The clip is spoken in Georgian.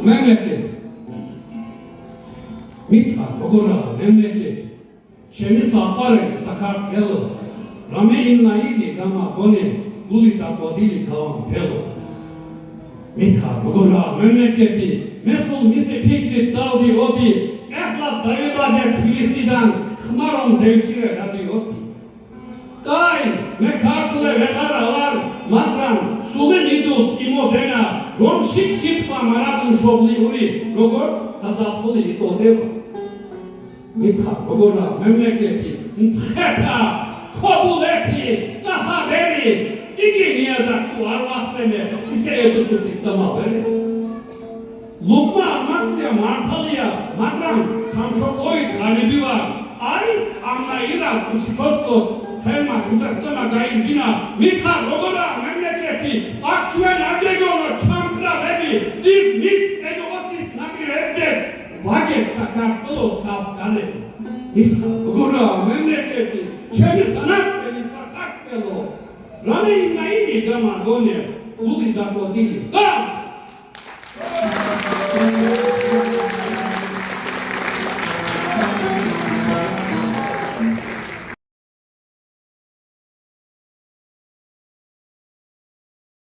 მემლეკეთ მითხრა როგორაა მემლეკეთ ჩემი საყვარელი საქართველო რამეინაირი გამაგონე გული დაკვადილი გავამთელო მითხრა როგორაა მემლეკეთი მე სულ მისი ფიქრით დავდიოდი ეხლა დავიბადე თბილისიდან ხმარონ დევჭირე რადიოთი კაი მე ქართული ვეღარა ვარ მაგრამ სულ მიდოს იმოდენა რომ სიტყვა მარადმშობლიური როგორც გაზაფხული იტოდება მითხრა როგორაა მემლეკეთი მცხეთა ქობულეთი კახაბერი იგი ნიადაგ არ ვახსენე ისე ეთუცის დამავერებს ლუკმა მარტია მართალია მაგრამ სამშობლოით ღანები ვარ აი ამნაირად უშიშოსკო ხელმა სუწესტემა გაიდგინა მითხრა როგორაა მემლეკეთი აქ ჩვენ აგეგონო ჩამხრალები ის მიც ეგოსის ნაპირებზეც ვაგებ საქართველოს საფგანები მითხრა როგორაა მემლეკეთი ჩემი სანაპირო საქართველო რამეინაირი გამაგონე გული დაკვადილი